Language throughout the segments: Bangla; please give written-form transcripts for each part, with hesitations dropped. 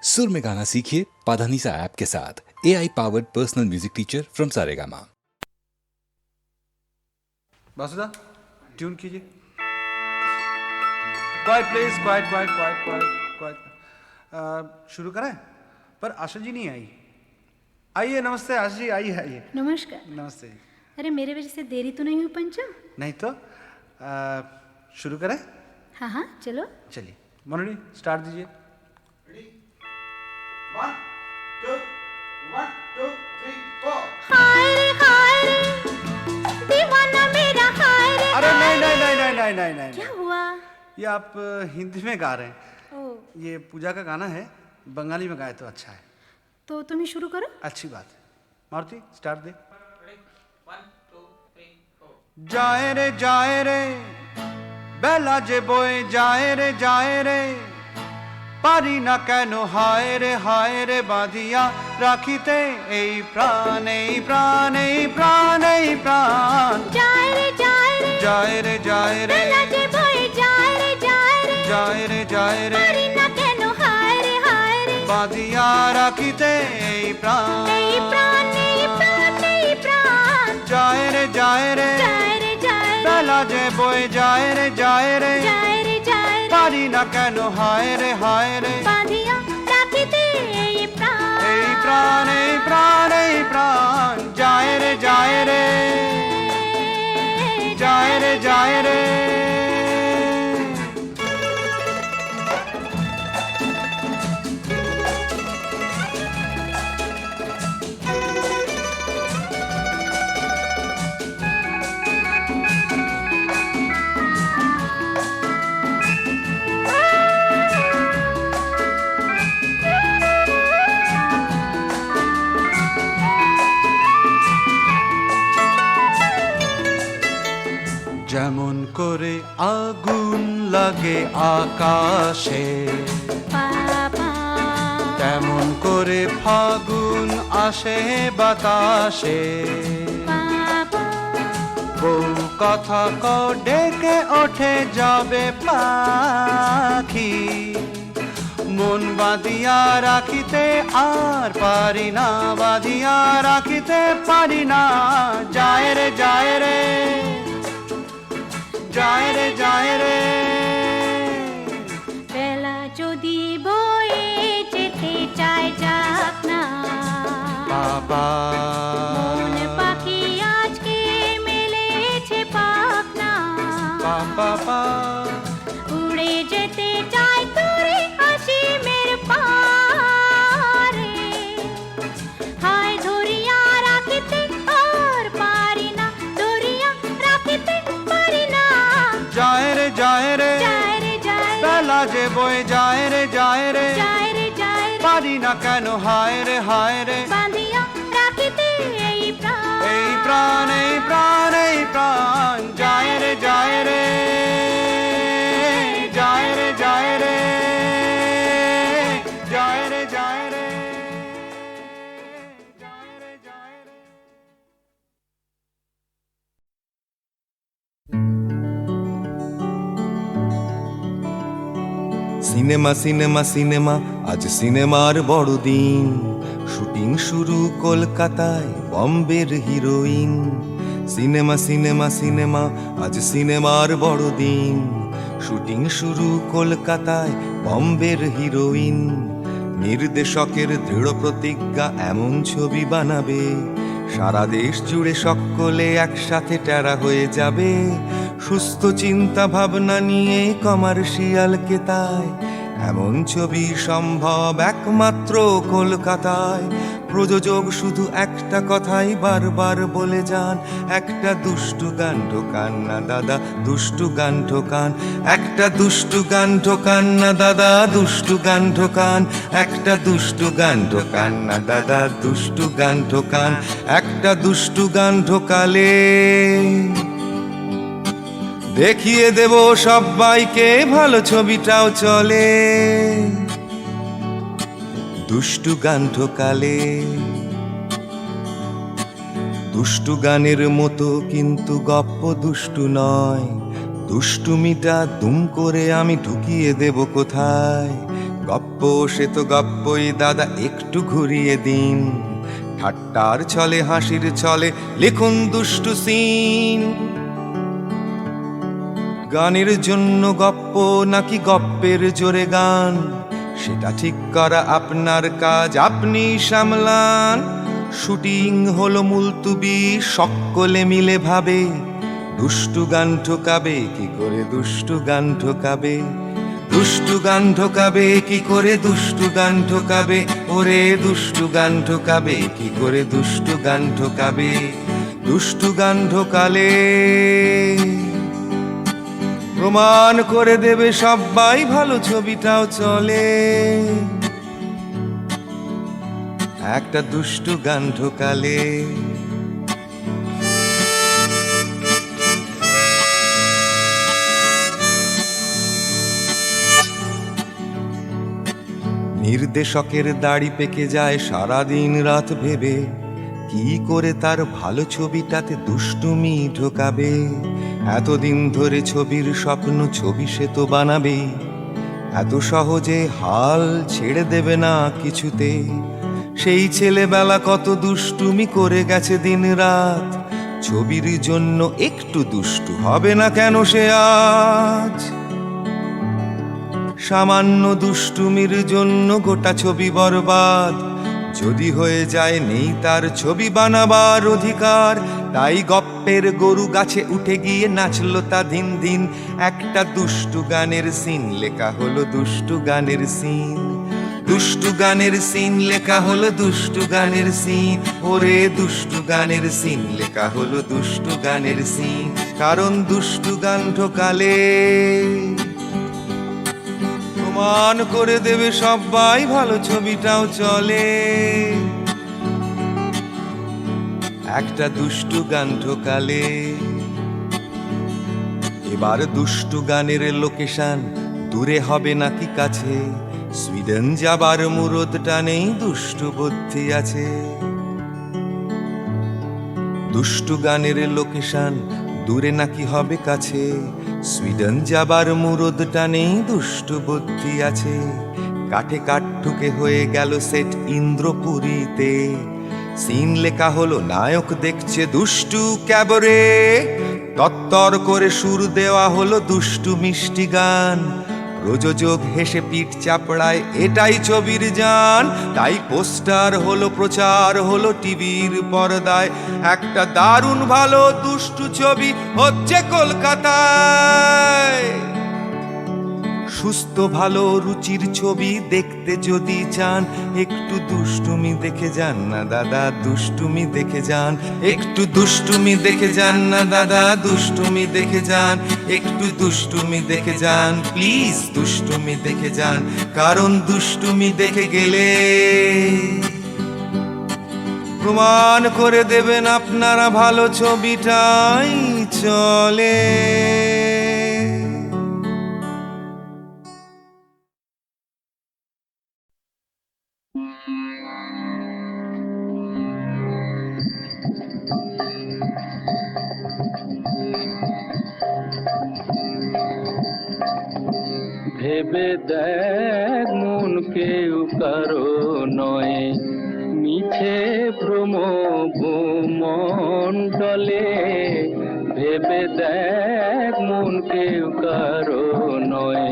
सुर में गाना सीखिए पाधानीसा ऐप के साथ। AI powered personal music teacher from Saregama. बासुदा ट्यून कीजिए। Quiet please, quiet quiet quiet quiet quiet. शुरू करें? पर आशा जी नहीं आई। आइए, नमस्ते आशा जी, आइए आइए। नमस्कार। नमस्ते। अरे मेरे वजह से देरी तो नहीं हुई पंचम? नहीं तो शुरू करें? हाँ हाँ चलो। चलिए मनोनी स्टार्ट दीजिए। One two three four. हाय रे दीवाना मेरा हाय रे। अरे नहीं नहीं नहीं नहीं नहीं नहीं नहीं क्या हुआ? ये आप हिंदी में गा रहे हैं। ओ, ये पूजा का गाना है, बंगाली में गाए तो अच्छा है। तो तुम ही शुरू करो। अच्छी बात है। मारुति स्टार्ट दे। जाए रे बेला जे बोए जाए रे পারি না কেন হায় রে বাঁধিয়া রাখিতে এই প্রাণ এই প্রাণ এই প্রাণ এই প্রাণ যায় রে বেলা যে বয়ে যায় রে পারি না কেন হায় রে বাঁধিয়া রাখিতে এই প্রাণ এই প্রাণ এই প্রাণ এই প্রাণ যায় রে বেলা যে বয়ে যায় রে পারি না কেন হায় রে বাঁধিয়া রাখিতে এই প্রাণ এই প্রাণ এই প্রাণ এই প্রাণ যায় রে যায় রে যেমন করে আগুন লাগে আকাশে, তেমন করে ফাগুন আসে বাতাসে। বউ কথা ক ডেকে ওঠে যাবে পাখি, মন বাঁধিয়া রাখিতে আর পারি না, বাঁধিয়া রাখিতে পারি না। যায় রে বেলা যদি বয়ে যেতে চায় যাক না বাবা, মন পাখি আজকে মেলেছে পাখনা। বাবা উড়ে যেতে চায় তোরে অসীমের পারে, হায় ধরিয়া রাখিতে আর পারি না, ধরিয়া রাখিতে পারি না। যায় রে বেলা যে বয়ে যায় রে পারি না কেন হায় রে বাঁধিয়া রাখিতে এই প্রাণ এই প্রাণ এই প্রাণ এই প্রাণ যায় রে যায় রে। সিনেমা সিনেমা সিনেমা আজ সিনেমার বড় দিন, শুটিং শুরু কলকাতায় বম্বের হিরোইন। সিনেমা সিনেমা সিনেমা আজ সিনেমার বড় দিন, শুটিং শুরু কলকাতায় বম্বের হিরোইন। নির্দেশকের দৃঢ় প্রতিজ্ঞা এমন ছবি বানাবে, সারা দেশ জুড়ে সকলে একসাথে টেরা হয়ে যাবে। সুস্থ চিন্তা ভাবনা নিয়ে কমার্শিয়ালকে তাই এমন ছবি সম্ভব একমাত্র কলকাতায়। প্রযোজক শুধু একটা কথাই বারবার বলে যান, একটা দুষ্টু গান ঢোকান না দাদা, দুষ্টু গান ঢোকান। একটা দুষ্টু গান ঢোকান না দাদা, দুষ্টু গান ঢোকান। একটা দুষ্টু গান ঢোকান না দাদা, দুষ্টু গান ঢোকান। একটা দুষ্টু গান ঢোকালে দেখিয়ে দেব সবাইকে ভালো ছবিটাও চলে। দুষ্টু গান ঢোকালে, দুষ্টু গানের মতো কিন্তু গপ্প দুষ্টু নয়। দুষ্টুমিটা দুম করে আমি ঢুকিয়ে দেব কোথায়, গপ্প গপ্প সে তো গপ্পই দাদা, একটু ঘুরিয়ে দিন। ঠাট্টার ছলে হাসির ছলে লিখুন দুষ্টু সিন। গানের জন্য গপ্প নাকি গপ্পের জোরে গান, সেটা ঠিক করা আপনার কাজ, আপনি সামলান। শুটিং হলো মুলতুবি, সকলে মিলে ভাবে দুষ্টু গান ঠোকাবে কি করে, দুষ্টু গান ঠোকাবে, দুষ্টু গান ঠোকাবে কি করে, দুষ্টু গান ঠোকাবে, ওরে দুষ্টু গান ঠোকাবে কি করে, দুষ্টু গান ঠোকাবে। দুষ্টু গান ঢোকালে প্রমাণ করে দেবে সবাই, ভালো ছবিটাও চলে। একটা দুষ্টু গান ঢোকালে। নির্দেশকের দাড়ি পেকে যায় সারাদিন রাত ভেবে, কি করে তার ভালো ছবিটাতে দুষ্টুমি ঢোকাবে। এতদিন ধরে ছবির স্বপ্ন, ছবি সে তো বানাবে, এত সহজে হাল ছেড়ে দেবে না কিছুতে। সেই ছেলেবেলা কত দুষ্টুমি করে গেছে দিন রাত, ছবির জন্য একটু দুষ্টু হবে না কেন সে আজ। সামান্য দুষ্টুমির জন্য গোটা ছবি বরবাদ, যদি হয়ে যায় নেই তার ছবি বানাবার অধিকার। তাই গপ্পের গরু গাছে উঠে গিয়ে নাচলো তা দিন দিন, একটা দুষ্টু গানের সিন লেখা হলো, দুষ্টু গানের সিন। দুষ্টু গানের সিন লেখা হলো, দুষ্টু গানের সিন, ওরে দুষ্টু গানের সিন লেখা হলো, দুষ্টু গানের সিন। কারণ দুষ্টু গান ঢোকালে প্রমাণ করে দেবে সবাই, ভালো ছবিটাও চলে। একটা দুষ্টু গান ঢোকালে। এবার দুষ্টু গানের লোকেশন দূরে হবে নাকি কাছে, সুইডেন যাবার মুরদটা নেই, দুষ্টু বুদ্ধি আছে। দুষ্টু গানের লোকেশন দূরে নাকি হবে কাছে, সুইডেন যাবার মুরদটা নেই, দুষ্টু বুদ্ধি আছে। কাঠে কাঠ ঠুকে হয়ে গেল সেট ইন্দ্রপুরীতে, সিন লেখা হলো, নায়ক দেখছে দুষ্টু ক্যাবরে। তত্তর করে সুর দেওয়া হলো দুষ্টু মিষ্টি গান, প্রযোজক হেসে পিঠ চাপড়ায়, এটাই ছবির জান। তাই পোস্টার হলো, প্রচার হলো টিভির পর্দায়, একটা দারুণ ভালো দুষ্টু ছবি হচ্ছে কলকাতায়। সুস্থ ভালো রুচির ছবি দেখতে যদি চান, একটু দুষ্টুমি দেখে যান না দাদা, দুষ্টুমি দেখে যান। একটু দুষ্টুমি দেখে যান না দাদা, দুষ্টুমি দেখে যান। একটু দুষ্টুমি দেখে যান, প্লিজ দুষ্টুমি দেখে যান। কারণ দুষ্টুমি দেখে গেলে প্রমাণ করে দেবেন আপনারা, ভালো ছবিটাই চলে। ভেবে দেখ মন কেউ কারো নয়, মিছে ভ্রম ভূমণ্ডলে। ভেবে দেখ মন কেউ কারো নয়,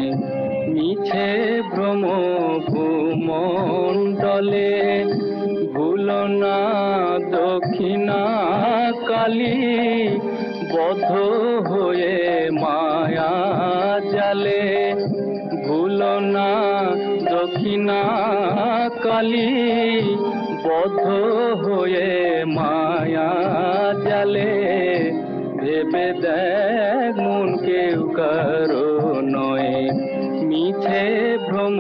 মিছে ভ্রম ভূমণ্ডলে। ভুলো না দক্ষিণা কালী, বদ্ধ হয়ে মায়া জালে। ভুলো না দক্ষিণা কালী, বদ্ধ হয়ে মায়া জালে। ভেবে দেখ মন কেউ কারো নয়, মিছে ভ্রম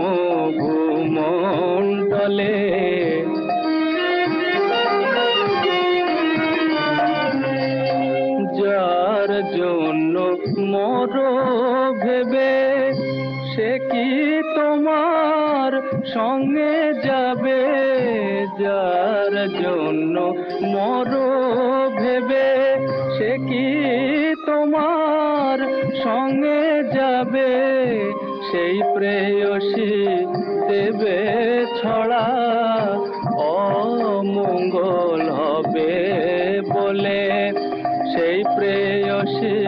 ভূমণ্ডলে। যার জন্য মরো ভেবে, সে কি তোমার সঙ্গে যাবে? যার জন্য মরো ভেবে, সে কি তোমার সঙ্গে যাবে? সেই প্রেয়সী দেবে ছড়া অমঙ্গল হবে বলে, সেই প্রেয়সী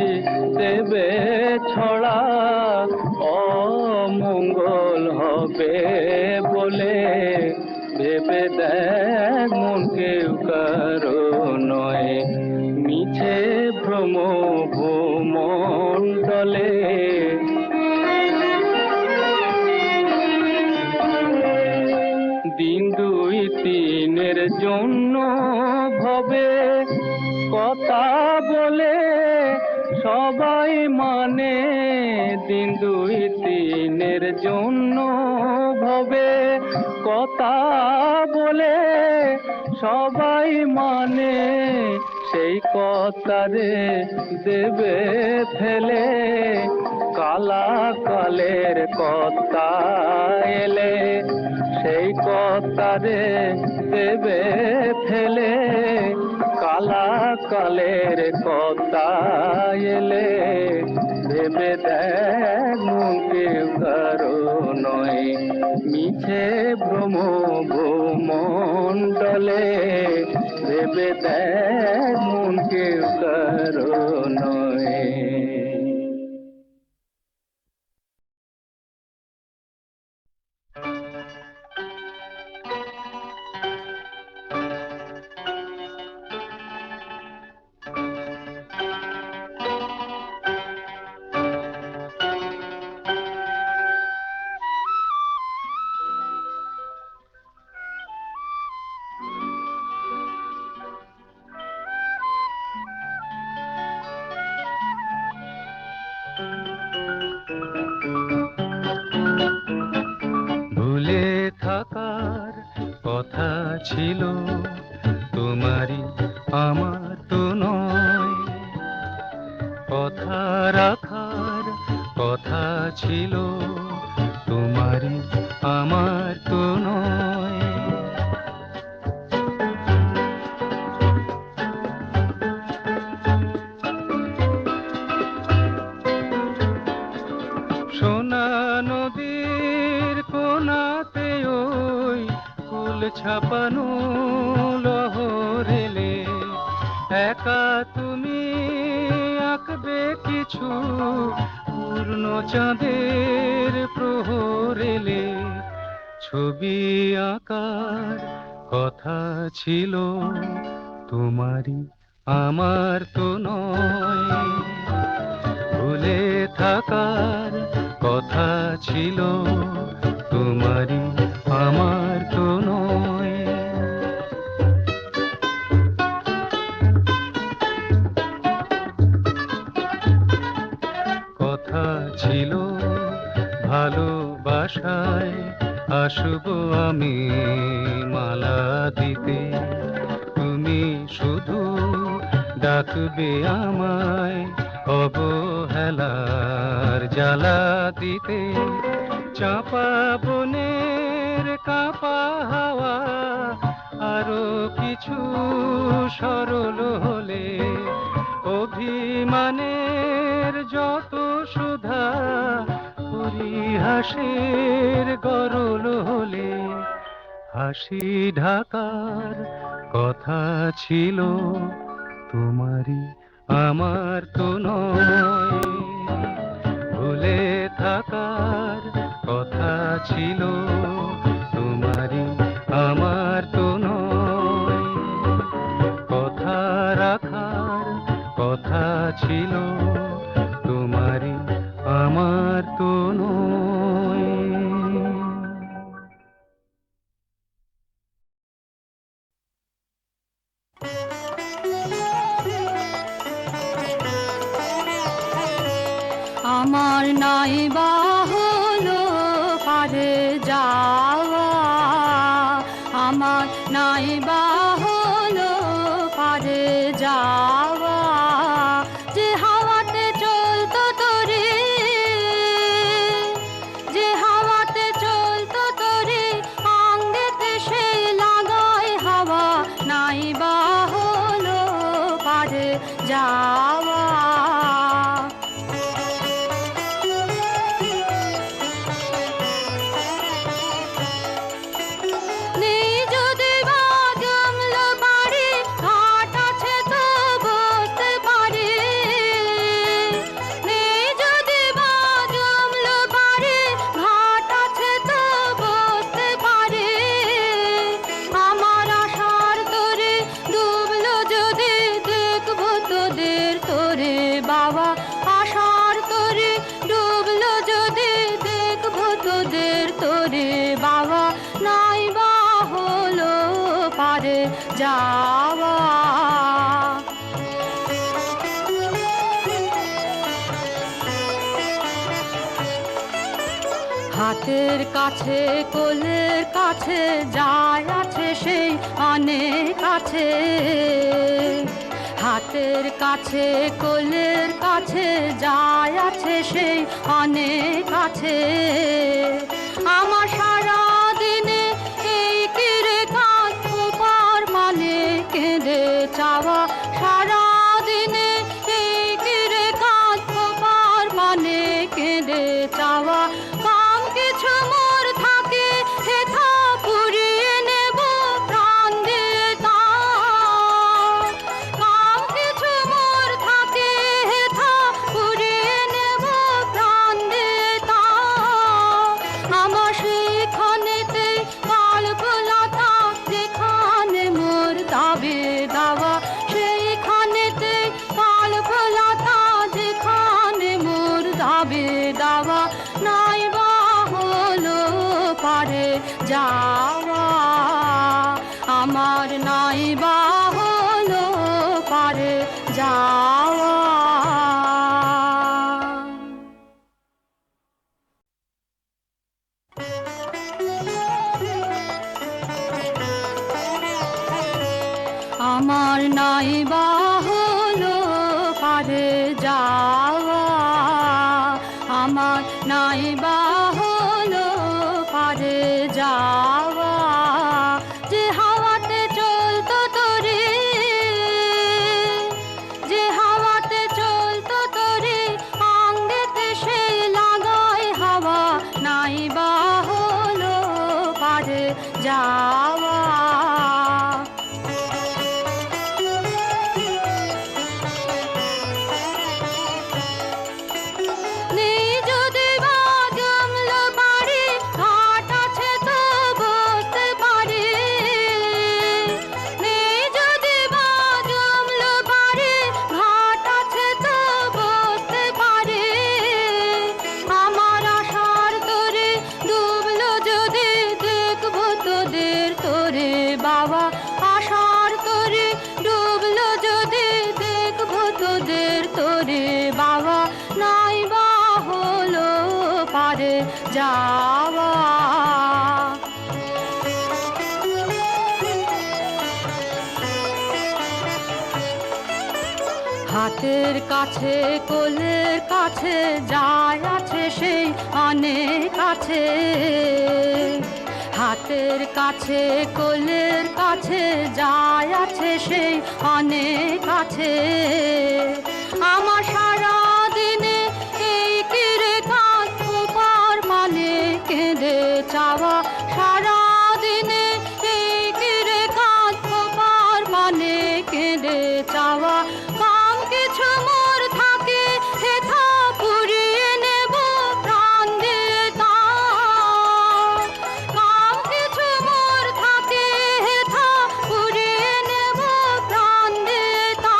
দেবে ছড়া অমঙ্গল হবে বলে, ভেবে দেখ মন কেউ কারো নয়, মিছে ভ্রম ভূমণ্ডলে। দিন দুই তিনের জন্য ভবে কথা বলে সবাই মানে, দিন দুই তিনের জন্য ভবে কথা বলে সবাই মানে, সেই কথারে দেবে ফেলে কালা কালের কথা এলে, সেই কথারে দেবে ফেলে কালা কালের কথা এলে, ভেবে দেখ মন কেউ কারো নয়, মিছে ভ্রম ভূমণ্ডলে, ভেবে দেখ মন কেউ কারো নয়। ভুলে থাকার কথা ছিল তোমারই আমার তো নয়, কথা রাখার কথা ছিল তোমারই আমার তো নয়। সোনা নদীর কোনাতে ওই ফুল ছাপানো লহরেলে, একা তুমি আঁকবে কিছু পূর্ণ চাঁদের প্রহরেলে, ছবি আঁকার কথা ছিল তোমারই আমার তো নয়, ভুলে থাকার কথা ছিল তোমারই আমার তো নয়। কথা ছিল ভালোবাসায় আসবো আমি মালা দিতে, তুমি শুধু ডাকবে আমায় অবহেলার জ্বালা দিতে, চাপা বনের কাঁপা হাওয়া আরো কিছু সরল হলে, অভিমানের যত সুধা পরিহাসের গরল হলে, হাসি ঢাকার কথা ছিল তোমারই আমার তো নয়, ভুলে থাকার কথা ছিল তোমারই আমার তো নয়, কথা রাখার কথা ছিল তোমারই আমার তো নয়। আমার নাই বা হলো পারে যাওয়া, আমার নাই বা হলো পারে যাওয়া, যে হাওয়াতে চলতো তোরে, যে হাওয়াতে চলতো তোরে আঙ্গেতে সে লাগায় হাওয়া, নাই বা হলো পারে যাওয়া। পারে যাওয়া। হাতের কাছে কোলের কাছে যায় আছে সেই অনেক আছে। হাতের কাছে কোলের কাছে যায় আছে সেই অনেক আছে। আমার সারা দিনে এই কিরে কাঁদ পার মানে কেঁদে চাওয়া। সারা দিনে এই কিরে কাঁদ পার মানে কেঁদে চাওয়া। কাম কিছু মোর থাকে হেথা পুরিয়ে নেব প্রাণ দিয়ে তা। কাম কিছু মোর থাকে হেথা পুরিয়ে নেব প্রাণ দিয়ে তা। আমার সেইখানেতে কালপলতা যেখানে মোর দাবে দাওয়া। সেইখানেতে কালপলতা যেখানে মোর দাবে দাওয়া। নাই বা হলো পারে যাওয়া। আমার নাই বা হলো পারে যাওয়া। আমার নাই বা হলো পারে যাওয়া। আমার নাই বা হলো পারে যাওয়া। যে হাওয়াতে চলতো তোরে, যে হাওয়াতে চলতো তোরে আঙ্গেতে সে লাগায় হাওয়া। নাই বা হলো পারে যাওয়া। নেই যদি বা জমলো বাড়ি ঘাট আছে তো বসতে পারি। নেই যদি বা জমলো বাড়ি ঘাট আছে তো বসতে পারি। আমার আশার তোরে ডুবলো যদি দেখবো তোদের তোরে বাবা। আশার তোরে ডুবলো যদি দেখবো তোদের তোরে বাবা। নাই বা হলো পারে যাওয়া। হাতের কাছে কোলের কাছে যায় আছে সেই অনেক আছে। হাতের কাছে কোলের কাছে যায় আছে সেই অনেক আছে। আমার সারা দিনে এই কিরে কাঁদ পার মানে কেঁদে চাওয়া। সারা দিনে এই কিরে কাঁদ পার মানে কেঁদে চাওয়া। কাম কিছু মোর থাকে হেথা পুরিয়ে নেব প্রাণ দিয়ে তা। কাম কিছু মোর থাকে হেথা পুরিয়ে নেব প্রাণ দিয়ে তা।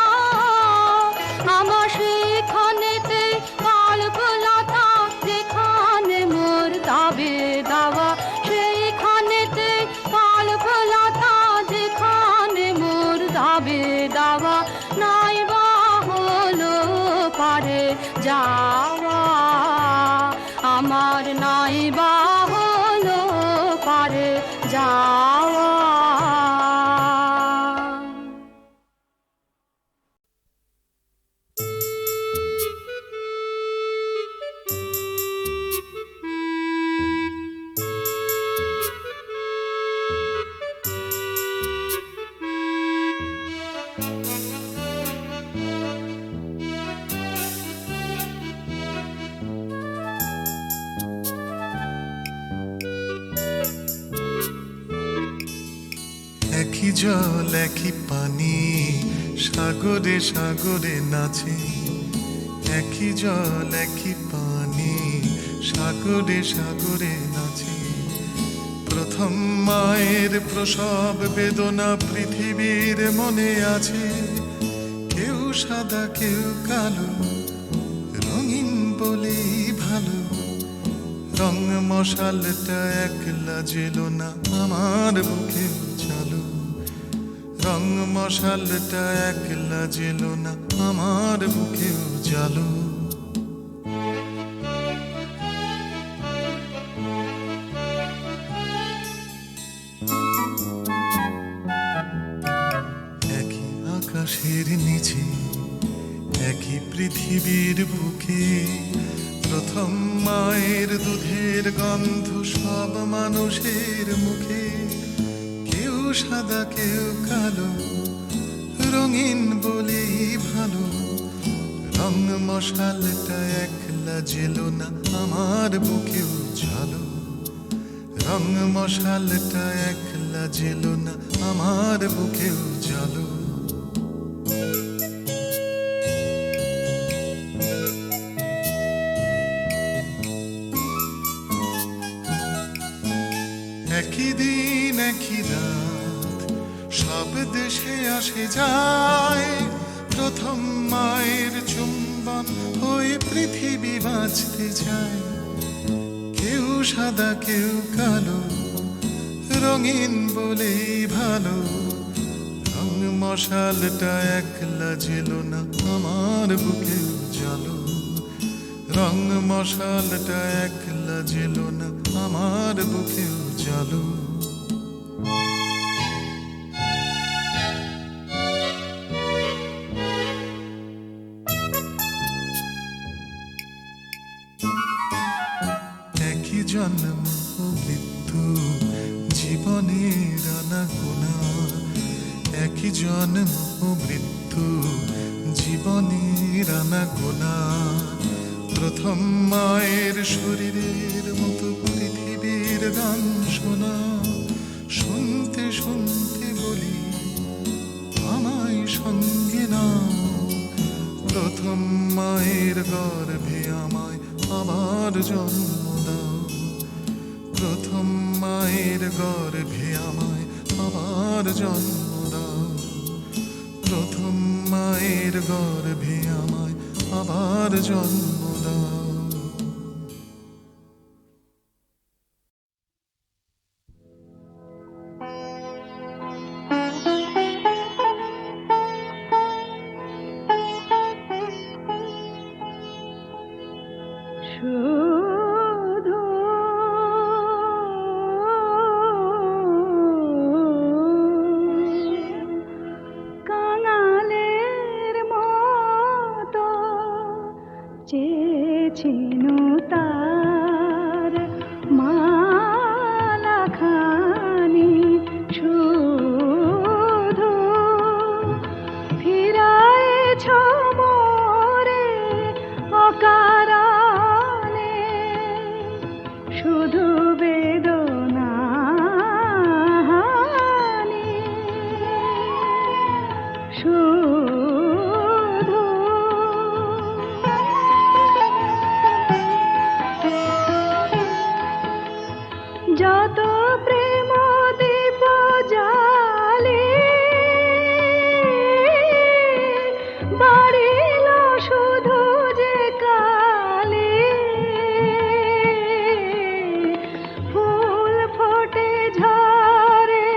আমার সেইখানেতে কালপলতা যেখানে মোর দাবে দাওয়া। সেইখানেতে কালপলতা যেখানে মোর দাবে দাওয়া। নাই বা হলো পারে যাওয়া। আমার নাই বা হলো পারে যাওয়া। একই জল একই পানি সাগরে সাগরে নাচে। একই জল একই পানি সাগরে সাগরে নাচে। প্রথম মায়ের প্রসব বেদনা পৃথিবীর মনে আছে। কেউ সাদা কেউ কালো, রঙিন বলেই ভালো। রং মশালটা একলা জেলো না আমার বুকে চালো। রং মশালটা একলা জেলো না আমার বুকেও জ্বালো। একই আকাশের নিচে একই পৃথিবীর বুকে প্রথম মায়ের দুধের গন্ধ সব মানুষের মুখে। কেউ সাদা কেউ কালো, রঙিন বলেই ভালো। রং মশালটা একলা জেলো না আমার বুকেও জ্বালো। রং মশালটা একলা জেলো না আমার বুকেও জ্বালো। একই দিন একই রাত সব দেশে আসে যায়। প্রথম মায়ের চুম্বন হয়ে পৃথিবী বাঁচতে চায়। কেউ সাদা কেউ কালো, রঙিন বলেই ভালো। রং মশালটা একলা জেলো না আমার বুকেও জ্বালো। রং মশালটা একলা জেলো না আমার বুকেও জ্বালো। একই জন্ম ও মৃত্যু জীবনের আনাগোনা। একই জন্ম ও মৃত্যু জীবনের আনাগোনা। প্রথম মায়ের শরীরের মতো পৃথিবীর গান শোনা। শুনতে শুনতে বলি আমায় সঙ্গে নাও। প্রথম মায়ের গর্ভে আমায় আবার জন্ম দাও। প্রথম মায়ের গর্ভে আমায় আবার জন্ম দাও। প্রথম মায়ের গর্ভে আমায় আবার জন্ম দাও। শুধু কাঙালের মতো চেয়েছিনু তার মালাখানি। শুধু ফিরায়েছ মোরে অকারণে। শুধু বেদনা হানি। শুধু যত প্রেম দীপ জালি বাড়িল শুধু যে কালি। ফুল ফোটে ঝরে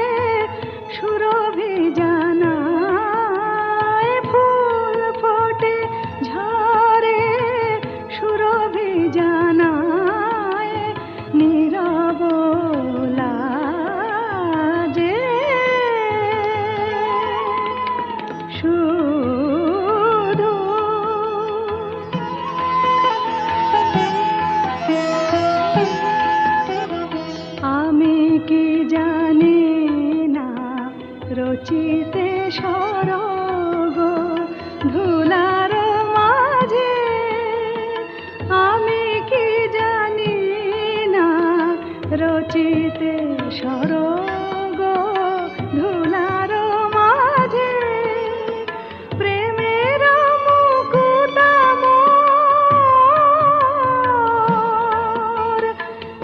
সুরভি জানায়। ফুল ফোটে ঝরে সুরভি জানায়। নীরব লাজে শুধু আমি কি জানি না রচিতে সরগ ধুলার মাঝে। আমি কি জানি না রচিতে সরগ ধুলার মাঝে। প্রেমের মুকুটামোর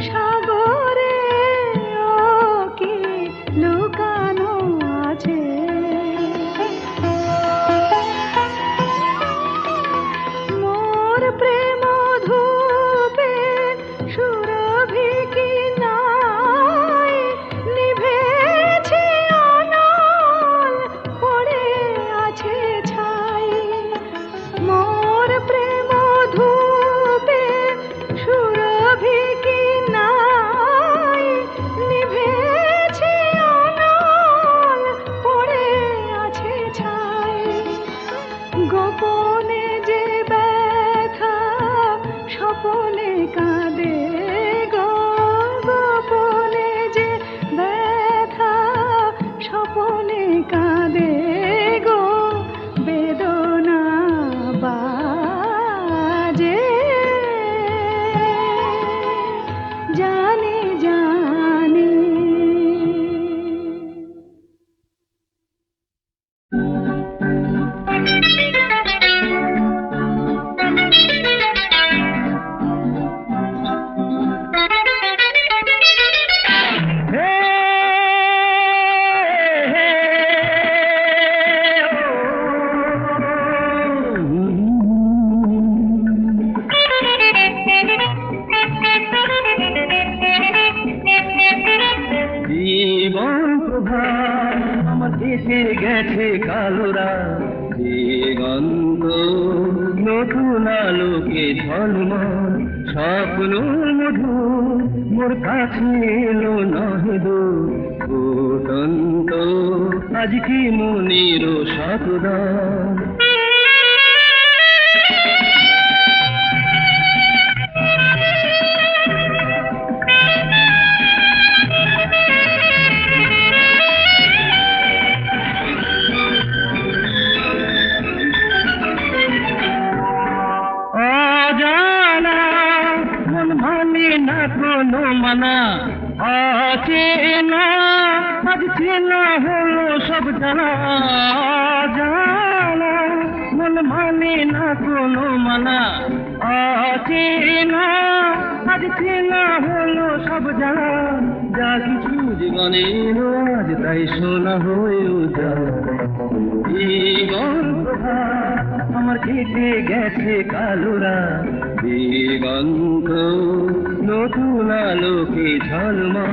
সাগরে ও কি লুকানো আছে। মোর প্রেম ধূপে সুরভি কি নাই প্রভাত আমার কেটে গেছে কালোরা দিগন্ত নতুন আলোকে ঝলমল স্বপ্ন মধু মোর কাছে এলো নহে দো ফুটন্ত আজ কি মনের শতদান কোনো মানা আছে না আজ চেনা হলো সব জানা জানা মন মানে না কোনো মানা আছে না আজ চেনা হলো সব জানা যা কিছু জীবনের আজ তাই শোনা হয়েও জীবন আমার কেটে গেছে কালোরা দিগন্ত নতুন আলোকে ঝলমল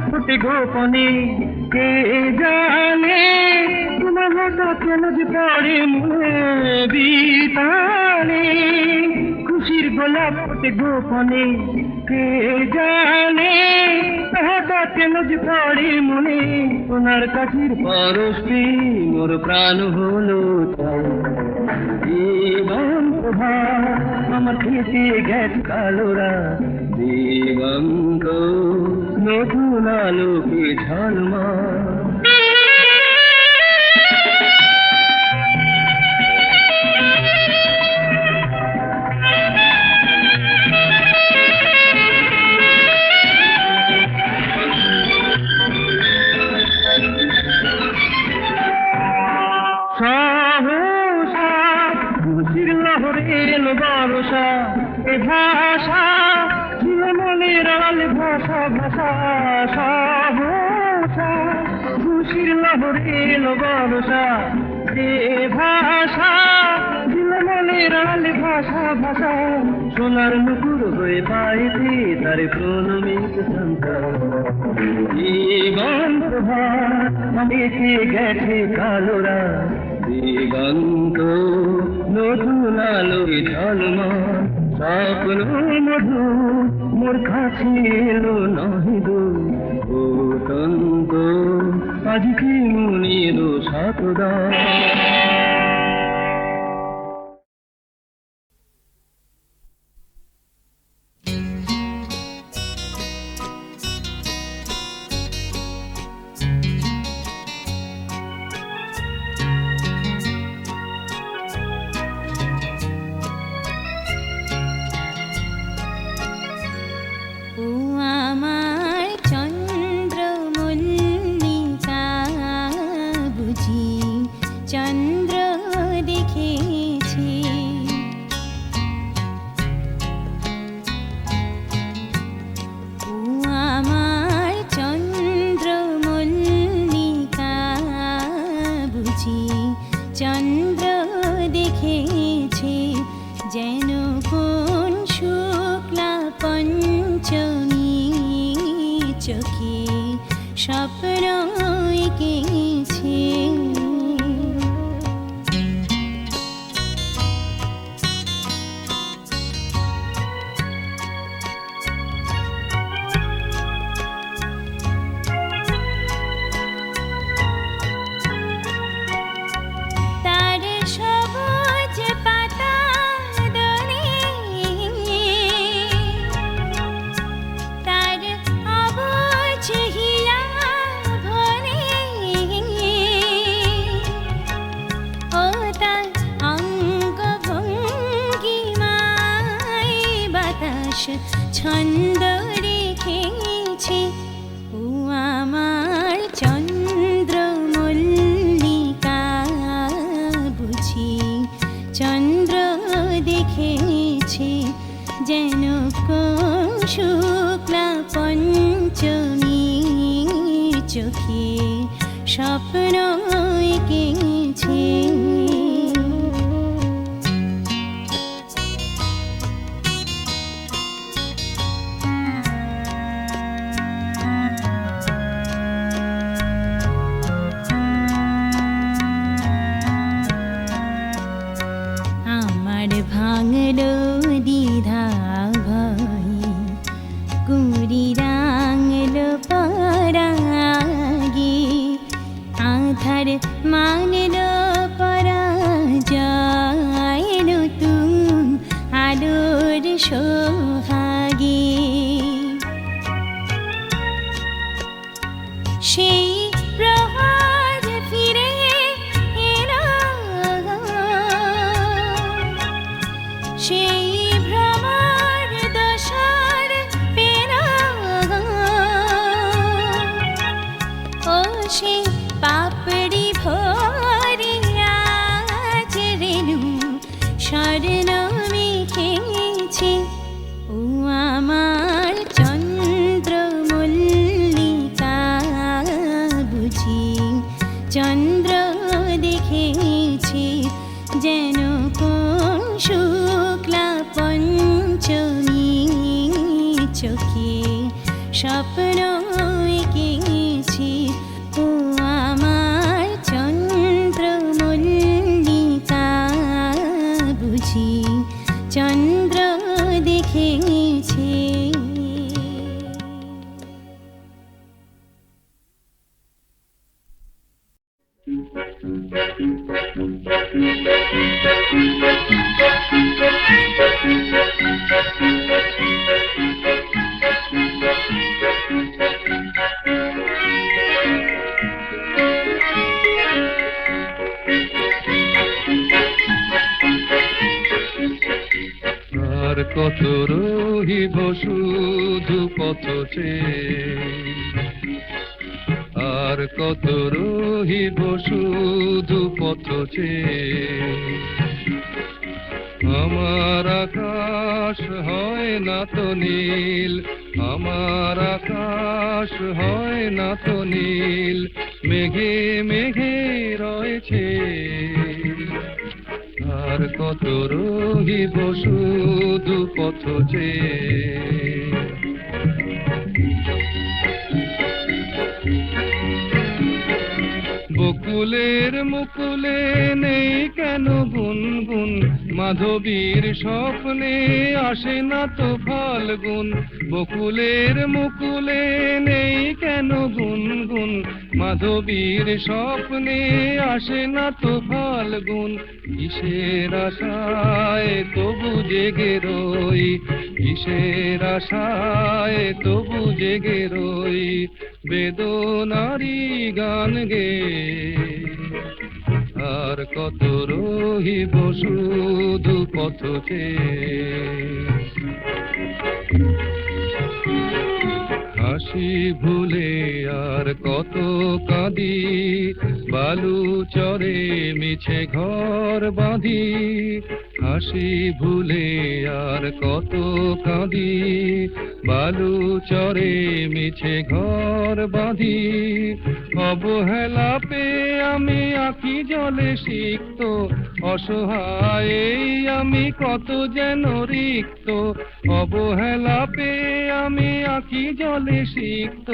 ফোটে গোপনে কে জানে তোমার হঠাৎ কেন যে পড়ে মনে বিতানে খুশির গোলাপ ফোটে গোপনে কে জানে হঠাৎ কেন যে পড়ে মনে সোনার কাঠির পরশে মোর প্রাণ হলো জীবন প্রভাত আমার কেটে গেছে কালোরা দিগন্ত নতুন আলোকে ঝলমল সহসা খুশির লহরে এলো বরসা এ ভাষা মনের আল ভাষা ভাষা সহসা খুশির লহরে এলো বরসা এ ভাষা মনের আল ভাষা ভাষা সোনার নুপুর হয়ে পাইতে তার প্রণমিত সন্তান জীবন প্রভাত এসে গেছে কালোরা দিগন্ত নতুন আলোয় ঝলমল স্বপ্ন মধু মোর কাছে এলো নহে দো ফুটন্ত আজ কি মনের শতদান ছন্দ রেখেছি ও আমার চন্দ্র মল্লিকা চন্দ্র দেখেছে যেন কোন শুক্লা পঞ্চমী চোখে স্বপ্ন এঁকেছে। আমার ভাঙলো দ্বিধা ভয়, কুড়ি রাঙলো পরাগে, আধার মানলো পরাজয়, নতুন আলোর সোহাগে। সেই প্রহার ফিরে এলো, সেই ভ্রমর দশার পেরা, ও সে পাপড়ি ভরিয়া রেণু স্বর্ণ মেখেছে। ও আমার চন্দ্রমল্লিকা বুঝি চন্দ্র দেখেছে যেন কোন শুক্লা পঞ্চমী চোখে স্বপ্ন এঁকেছে। ও আমার চন্দ্রমল্লিকা বুঝি চন্দ্র দেখেছে। আর কত রহিব শুধু পথ চেয়ে, আর কত রহিব শুধু পথ চেয়ে। আমার আকাশ হয় না তো নীল, আমার আকাশ হয় না তো নীল, মেঘে মেঘে রয়েছে। আর কত রহিব শুধু পথ চেয়ে। বকুলের মুকুলে নেই কেন গুনগুন, মাধবীর স্বপ্নে আসে না তো ফাল্গুন। বকুলের মুকুলে নেই কেন গুনগুন, মাধবীর স্বপ্নে আসে না তো ফাল্গুন। কিসের আশায় তবু জেগে রই, কিসের আশায় তবু জেগে রই, বেদনারি গান গে। আর কত রহিব শুধু পথ চেয়ে। হাসি ভুলে আর কত কাঁদি, বালু চরে মিছে ঘর বাঁধি। হাসি ভুলে আর কত কাঁদি, বালু চরে মিছে ঘর বাঁধি। অবহেলা পেয়ে আমি আঁখি জলে সিক্ত, অসহায় এই আমি কত যেন রিক্ত। অবহেলা পেয়ে আমি আঁখি জলে সিক্ত,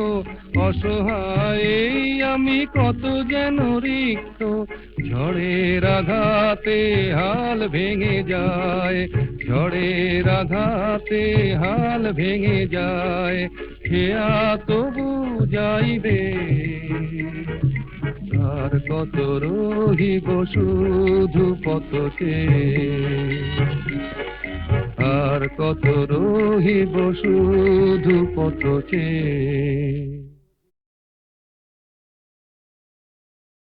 অসহায় এই আমি কত যেন রিক্ত। ঝড়ের আঘাতে হাল ভেঙে যায়, ঝড়ের আঘাতে হাল ভেঙে যায়, খেয়া তবু যাইবে। আর কত রহিব শুধু পথ চেয়ে, আর কত রহিব শুধু পথ চেয়ে।